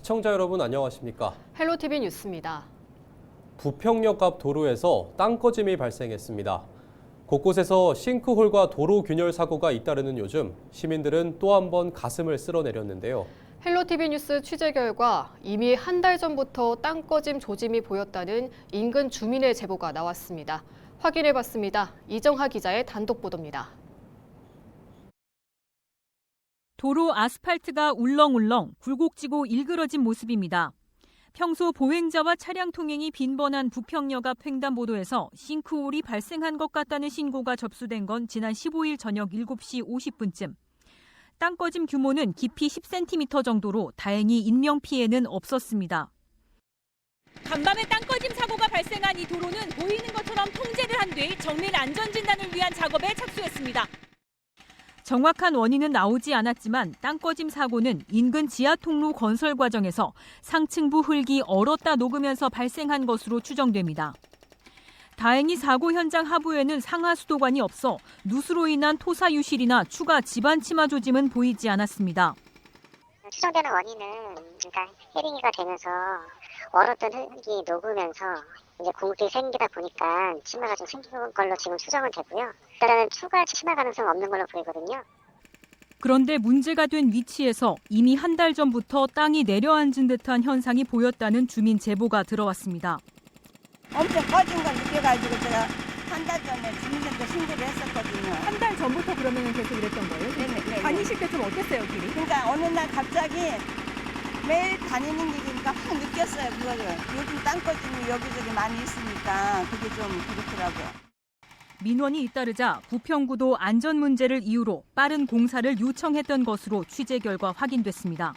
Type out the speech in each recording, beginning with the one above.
시청자 여러분 안녕하십니까? 헬로티비 뉴스입니다. 부평역 앞 도로에서 땅 꺼짐이 발생했습니다. 곳곳에서 싱크홀과 도로 균열 사고가 잇따르는 요즘 시민들은 또 한 번 가슴을 쓸어내렸는데요. 헬로티비 뉴스 취재 결과 이미 한 달 전부터 땅 꺼짐 조짐이 보였다는 인근 주민의 제보가 나왔습니다. 확인해봤습니다. 이정하 기자의 단독 보도입니다. 도로 아스팔트가 울렁울렁 굴곡지고 일그러진 모습입니다. 평소 보행자와 차량 통행이 빈번한 부평역 앞 횡단보도에서 싱크홀이 발생한 것 같다는 신고가 접수된 건 지난 15일 저녁 7시 50분쯤. 땅 꺼짐 규모는 깊이 10cm 정도로 다행히 인명피해는 없었습니다. 간밤에 땅 꺼짐 사고가 발생한 이 도로는 보이는 것처럼 통제를 한 뒤 정밀 안전진단을 위한 작업에 착수했습니다. 정확한 원인은 나오지 않았지만 땅 꺼짐 사고는 인근 지하통로 건설 과정에서 상층부 흙이 얼었다 녹으면서 발생한 것으로 추정됩니다. 다행히 사고 현장 하부에는 상하수도관이 없어 누수로 인한 토사 유실이나 추가 지반 침하 조짐은 보이지 않았습니다. 추정되는 원인은 해링이가 되면서 얼었던 흙이 녹으면서 이제 공급이 생기다 보니까 침하가 좀 생긴 걸로 지금 추정은 되고요. 일단은 추가 침하 가능성 없는 걸로 보이거든요. 그런데 문제가 된 위치에서 이미 한 달 전부터 땅이 내려앉은 듯한 현상이 보였다는 주민 제보가 들어왔습니다. 엄청 꺼진 걸 느껴가지고 제가 한 달 전에 주민들한테 신고를 했었거든요. 한 달 전부터 그러면 계속 이랬던 거예요? 네네. 다니실 때 좀 어땠어요, 길이? 그러니까 어느 날 갑자기 매일 다니는 길이니까 확 느꼈어요, 그거를. 요즘 땅 꺼짐이 여기저기 많이 있으니까 그게 좀 그렇더라고요. 민원이 잇따르자 부평구도 안전 문제를 이유로 빠른 공사를 요청했던 것으로 취재 결과 확인됐습니다.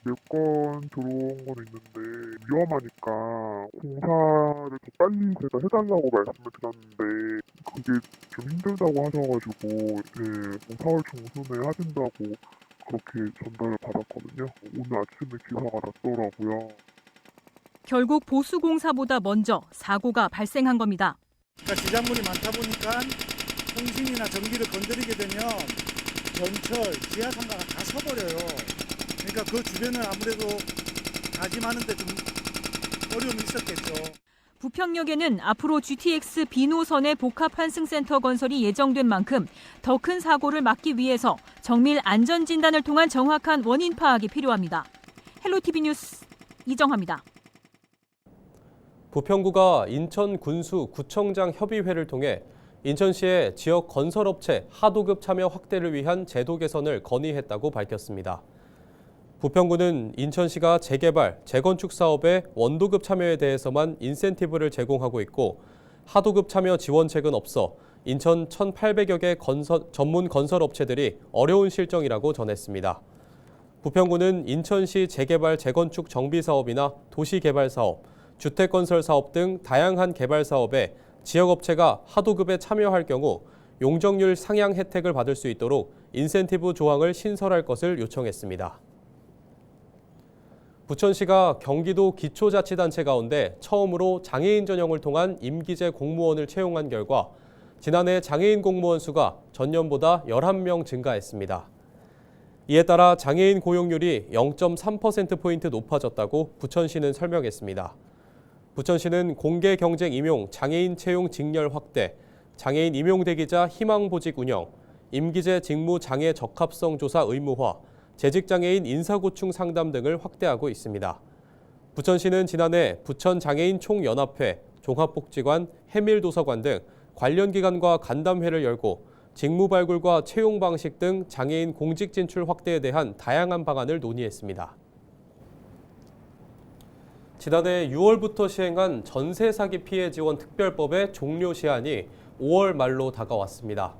몇 건 들어온 건 있는데 위험하니까 공사를 더 빨리 제가 해달라고 말씀을 드렸는데 그게 좀 힘들다고 하셔가지고 4월 중순에 하신다고 그렇게 전달을 받았거든요. 오늘 아침에 기사가 났더라고요. 결국 보수공사보다 먼저 사고가 발생한 겁니다. 그러니까 지작물이 많다 보니까 통신이나 전기를 건드리게 되면 전철, 지하상가가 다 서버려요. 그러니까 그 주변은 아무래도 다짐하는데 좀 어려움이 있었겠죠. 부평역에는 앞으로 GTX B노선의 복합 환승센터 건설이 예정된 만큼 더 큰 사고를 막기 위해서 정밀 안전진단을 통한 정확한 원인 파악이 필요합니다. 헬로티비 뉴스 이정하입니다. 부평구가 인천군수구청장 협의회를 통해 인천시의 지역 건설업체 하도급 참여 확대를 위한 제도 개선을 건의했다고 밝혔습니다. 부평구는 인천시가 재개발, 재건축 사업에 원도급 참여에 대해서만 인센티브를 제공하고 있고 하도급 참여 지원책은 없어 인천 1,800여 개 전문 건설업체들이 어려운 실정이라고 전했습니다. 부평구는 인천시 재개발, 재건축 정비 사업이나 도시개발 사업, 주택건설 사업 등 다양한 개발 사업에 지역업체가 하도급에 참여할 경우 용적률 상향 혜택을 받을 수 있도록 인센티브 조항을 신설할 것을 요청했습니다. 부천시가 경기도 기초자치단체 가운데 처음으로 장애인 전형을 통한 임기제 공무원을 채용한 결과 지난해 장애인 공무원 수가 전년보다 11명 증가했습니다. 이에 따라 장애인 고용률이 0.3%포인트 높아졌다고 부천시는 설명했습니다. 부천시는 공개 경쟁 임용 장애인 채용 직렬 확대, 장애인 임용 대기자 희망보직 운영, 임기제 직무 장애 적합성 조사 의무화, 재직장애인 인사고충 상담 등을 확대하고 있습니다. 부천시는 지난해 부천장애인 총연합회, 종합복지관, 해밀도서관 등 관련 기관과 간담회를 열고 직무 발굴과 채용 방식 등 장애인 공직 진출 확대에 대한 다양한 방안을 논의했습니다. 지난해 6월부터 시행한 전세 사기 피해 지원 특별법의 종료 시한이 5월 말로 다가왔습니다.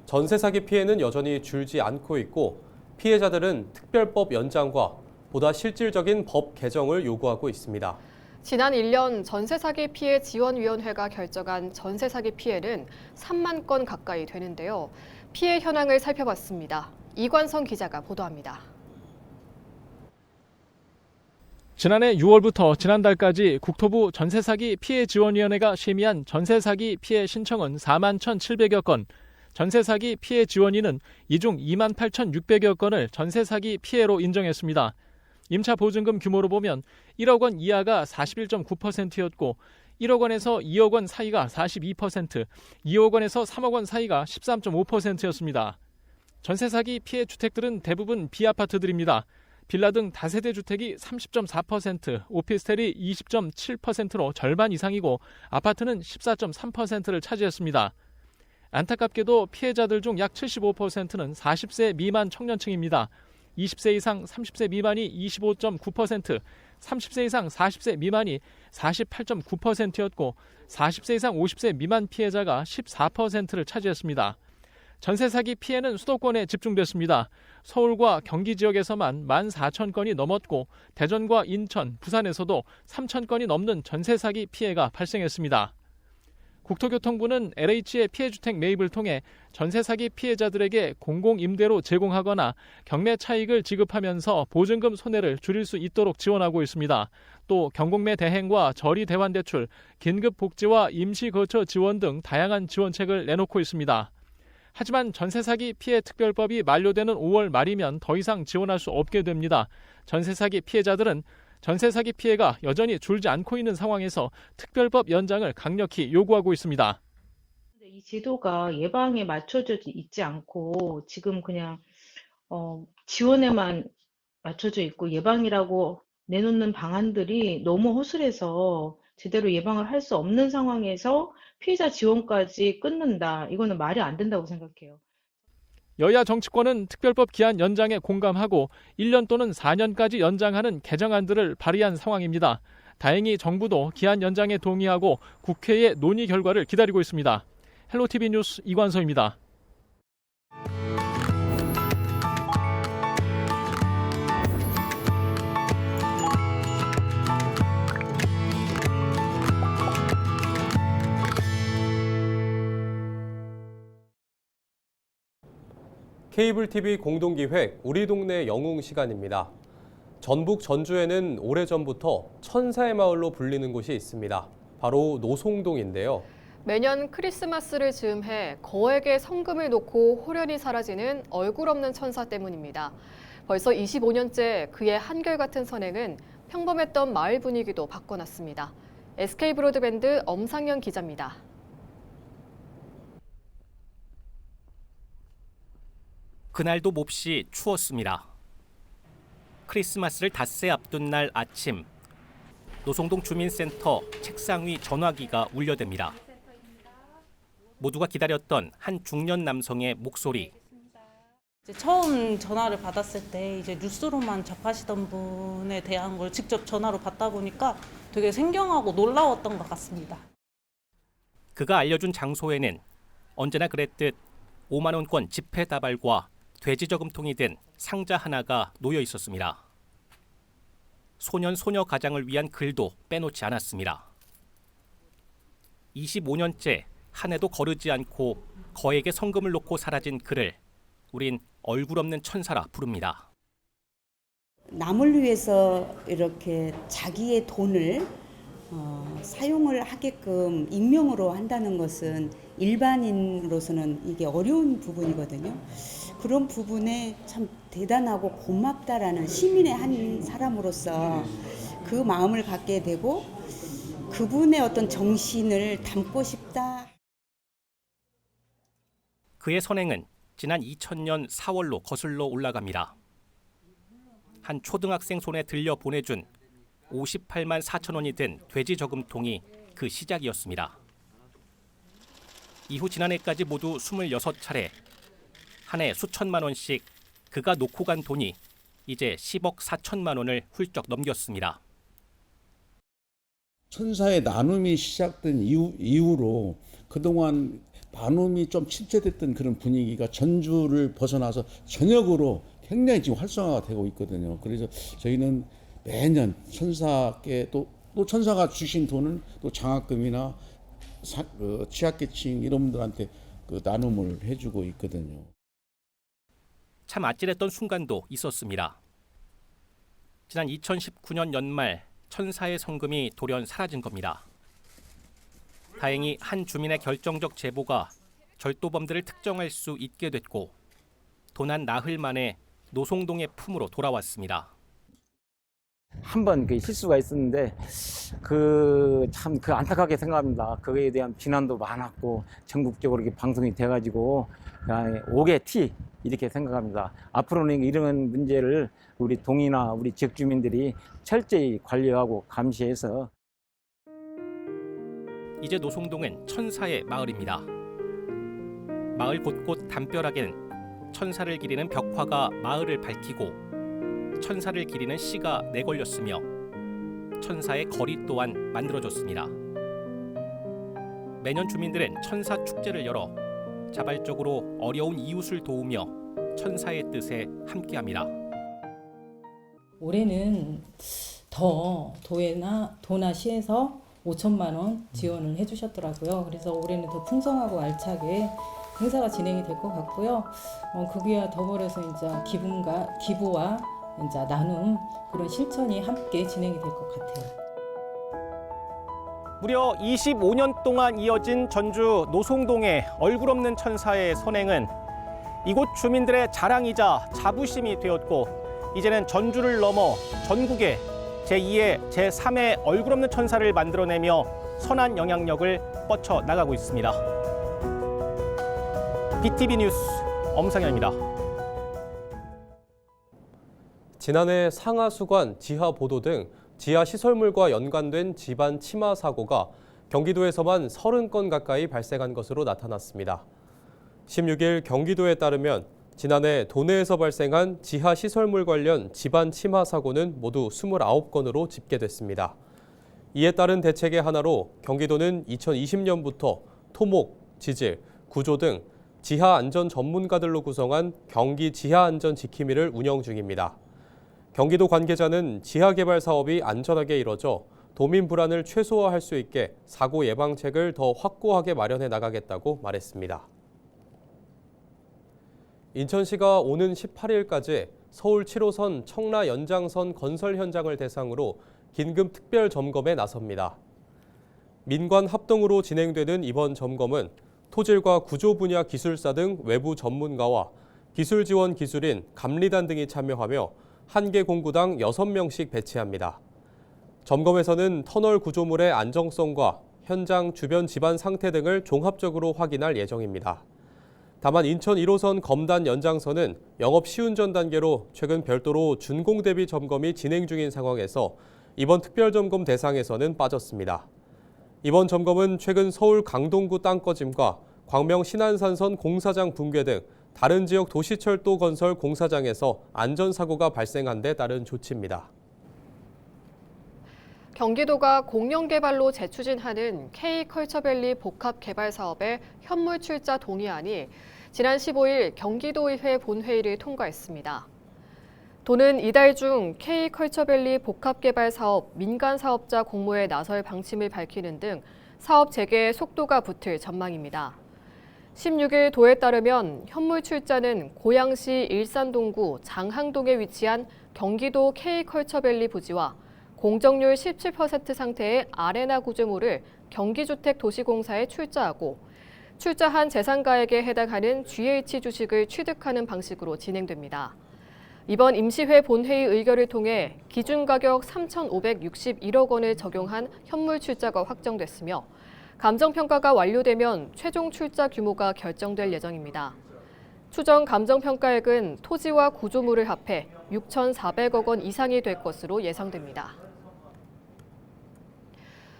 전세 사기 피해는 여전히 줄지 않고 있고 피해자들은 특별법 연장과 보다 실질적인 법 개정을 요구하고 있습니다. 지난 1년 전세 사기 피해 지원위원회가 결정한 전세 사기 피해는 3만 건 가까이 되는데요. 피해 현황을 살펴봤습니다. 이관성 기자가 보도합니다. 지난해 6월부터 지난달까지 국토부 전세사기 피해지원위원회가 심의한 전세사기 피해 신청은 4만 1,700여 건, 전세사기 피해 지원인은 이 중 2만 8,600여 건을 전세사기 피해로 인정했습니다. 임차 보증금 규모로 보면 1억 원 이하가 41.9%였고 1억 원에서 2억 원 사이가 42%, 2억 원에서 3억 원 사이가 13.5%였습니다. 전세 사기 피해 주택들은 대부분 비아파트들입니다. 빌라 등 다세대 주택이 30.4%, 오피스텔이 20.7%로 절반 이상이고 아파트는 14.3%를 차지했습니다. 안타깝게도 피해자들 중 약 75%는 40세 미만 청년층입니다. 20세 이상 30세 미만이 25.9%, 30세 이상 40세 미만이 48.9%였고 40세 이상 50세 미만 피해자가 14%를 차지했습니다. 전세 사기 피해는 수도권에 집중됐습니다. 서울과 경기 지역에서만 14,000건이 넘었고 대전과 인천, 부산에서도 3,000건이 넘는 전세 사기 피해가 발생했습니다. 국토교통부는 LH의 피해주택 매입을 통해 전세 사기 피해자들에게 공공임대로 제공하거나 경매 차익을 지급하면서 보증금 손해를 줄일 수 있도록 지원하고 있습니다. 또 경공매 대행과 저리 대환 대출, 긴급 복지와 임시 거처 지원 등 다양한 지원책을 내놓고 있습니다. 하지만 전세 사기 피해 특별법이 만료되는 5월 말이면 더 이상 지원할 수 없게 됩니다. 전세 사기 피해자들은 전세 사기 피해가 여전히 줄지 않고 있는 상황에서 특별법 연장을 강력히 요구하고 있습니다. 이 제도가 예방에 맞춰져 있지 않고 지금 그냥 지원에만 맞춰져 있고 예방이라고 내놓는 방안들이 너무 허술해서 제대로 예방을 할 수 없는 상황에서 피해자 지원까지 끊는다. 이거는 말이 안 된다고 생각해요. 여야 정치권은 특별법 기한 연장에 공감하고 1년 또는 4년까지 연장하는 개정안들을 발의한 상황입니다. 다행히 정부도 기한 연장에 동의하고 국회의 논의 결과를 기다리고 있습니다. 헬로티비 뉴스 이관서입니다. 케이블 TV 공동기획 우리 동네 영웅 시간입니다. 전북 전주에는 오래전부터 천사의 마을로 불리는 곳이 있습니다. 바로 노송동인데요. 매년 크리스마스를 즈음해 거액의 성금을 놓고 홀연히 사라지는 얼굴 없는 천사 때문입니다. 벌써 25년째 그의 한결같은 선행은 평범했던 마을 분위기도 바꿔놨습니다. SK브로드밴드 엄상현 기자입니다. 그날도 몹시 추웠습니다. 크리스마스를 닷새 앞둔 날 아침, 노송동 주민센터 책상 위 전화기가 울려댑니다. 모두가 기다렸던 한 중년 남성의 목소리. 처음 전화를 받았을 때 이제 뉴스로만 접하시던 분에 대한 걸 직접 전화로 받다 보니까 되게 생경하고 놀라웠던 것 같습니다. 그가 알려준 장소에는 언제나 그랬듯 5만 원권 지폐 다발과 돼지 저금통이 든 상자 하나가 놓여 있었습니다. 소년 소녀 가장을 위한 글도 빼놓지 않았습니다. 25년째 한 해도 거르지 않고 거액의 성금을 놓고 사라진 그를 우린 얼굴 없는 천사라 부릅니다. 남을 위해서 이렇게 자기의 돈을 사용을 하게끔 익명으로 한다는 것은 일반인으로서는 이게 어려운 부분이거든요. 그런 부분에 참 대단하고 고맙다라는 시민의 한 사람으로서 그 마음을 갖게 되고 그분의 어떤 정신을 담고 싶다. 그의 선행은 지난 2000년 4월로 거슬러 올라갑니다. 한 초등학생 손에 들려 보내준 58만 4천 원이 든 돼지 저금통이 그 시작이었습니다. 이후 지난해까지 모두 26차례, 한 해 수천만 원씩 그가 놓고 간 돈이 이제 10억 4천만 원을 훌쩍 넘겼습니다. 천사의 나눔이 시작된 이후로 그동안 나눔이 좀 침체됐던 그런 분위기가 전주를 벗어나서 전역으로 굉장히 지금 활성화가 되고 있거든요. 그래서 저희는 매년 천사께 또 천사가 주신 돈은 또 장학금이나 취약계층 이런 분들한테 그 나눔을 해주고 있거든요. 참 아찔했던 순간도 있었습니다. 지난 2019년 연말 천사의 성금이 돌연 사라진 겁니다. 다행히 한 주민의 결정적 제보가 절도범들을 특정할 수 있게 됐고 돈 한 나흘 만에 노송동의 품으로 돌아왔습니다. 한 번 그 실수가 있었는데 참 안타깝게 생각합니다. 그거에 대한 비난도 많았고 전국적으로 이렇게 방송이 돼가지고 옥의 티 이렇게 생각합니다. 앞으로는 이런 문제를 우리 동이나 우리 지역 주민들이 철저히 관리하고 감시해서 이제 노송동은 천사의 마을입니다. 마을 곳곳 담벼락엔 천사를 기리는 벽화가 마을을 밝히고 천사를 기리는 시가 내걸렸으며 천사의 거리 또한 만들어졌습니다. 매년 주민들은 천사 축제를 열어 자발적으로 어려운 이웃을 도우며 천사의 뜻에 함께합니다. 올해는 더 도나 시에서 5천만 원 지원을 해주셨더라고요. 그래서 올해는 더 풍성하고 알차게 행사가 진행이 될 것 같고요. 거기와 더불어서 이제 기부와 이제 나눔 그런 실천이 함께 진행이 될 것 같아요. 무려 25년 동안 이어진 전주 노송동의 얼굴 없는 천사의 선행은 이곳 주민들의 자랑이자 자부심이 되었고 이제는 전주를 넘어 전국에 제2의 제3의 얼굴 없는 천사를 만들어내며 선한 영향력을 뻗쳐나가고 있습니다. BTV 뉴스 엄상현입니다. 지난해 상하수관, 지하보도 등 지하시설물과 연관된 집안 침하 사고가 경기도에서만 30건 가까이 발생한 것으로 나타났습니다. 16일 경기도에 따르면 지난해 도내에서 발생한 지하시설물 관련 집안 침하 사고는 모두 29건으로 집계됐습니다. 이에 따른 대책의 하나로 경기도는 2020년부터 토목, 지질, 구조 등 지하안전 전문가들로 구성한 경기 지하안전지킴이를 운영 중입니다. 경기도 관계자는 지하개발 사업이 안전하게 이뤄져 도민 불안을 최소화할 수 있게 사고 예방책을 더 확고하게 마련해 나가겠다고 말했습니다. 인천시가 오는 18일까지 서울 7호선 청라 연장선 건설 현장을 대상으로 긴급 특별 점검에 나섭니다. 민관 합동으로 진행되는 이번 점검은 토질과 구조 분야 기술사 등 외부 전문가와 기술 지원 기술인 감리단 등이 참여하며 한 개 공구당 6명씩 배치합니다. 점검에서는 터널 구조물의 안정성과 현장 주변 집안 상태 등을 종합적으로 확인할 예정입니다. 다만 인천 1호선 검단 연장선은 영업 시운전 단계로 최근 별도로 준공 대비 점검이 진행 중인 상황에서 이번 특별점검 대상에서는 빠졌습니다. 이번 점검은 최근 서울 강동구 땅꺼짐과 광명 신안산선 공사장 붕괴 등 다른 지역 도시철도 건설 공사장에서 안전사고가 발생한 데 따른 조치입니다. 경기도가 공영개발로 재추진하는 K컬처밸리 복합개발 사업의 현물 출자 동의안이 지난 15일 경기도의회 본회의를 통과했습니다. 도는 이달 중 K컬처밸리 복합개발 사업 민간 사업자 공모에 나설 방침을 밝히는 등 사업 재개에 속도가 붙을 전망입니다. 16일 도에 따르면 현물 출자는 고양시 일산동구 장항동에 위치한 경기도 K컬처밸리 부지와 공정률 17% 상태의 아레나 구조물을 경기주택도시공사에 출자하고 출자한 재산가액에 해당하는 GH 주식을 취득하는 방식으로 진행됩니다. 이번 임시회 본회의 의결을 통해 기준가격 3,561억 원을 적용한 현물 출자가 확정됐으며 감정평가가 완료되면 최종 출자 규모가 결정될 예정입니다. 추정 감정평가액은 토지와 구조물을 합해 6,400억 원 이상이 될 것으로 예상됩니다.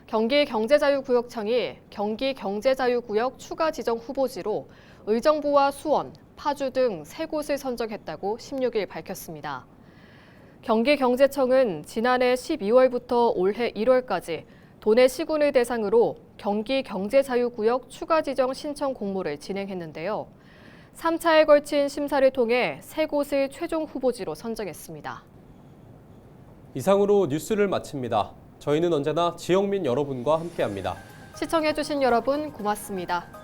경기경제자유구역청이 경기경제자유구역 추가 지정 후보지로 의정부와 수원, 파주 등 3곳을 선정했다고 16일 밝혔습니다. 경기경제청은 지난해 12월부터 올해 1월까지 도내 시군을 대상으로 경기경제자유구역 추가 지정 신청 공모를 진행했는데요. 3차에 걸친 심사를 통해 3곳을 최종 후보지로 선정했습니다. 이상으로 뉴스를 마칩니다. 저희는 언제나 지역민 여러분과 함께합니다. 시청해주신 여러분 고맙습니다.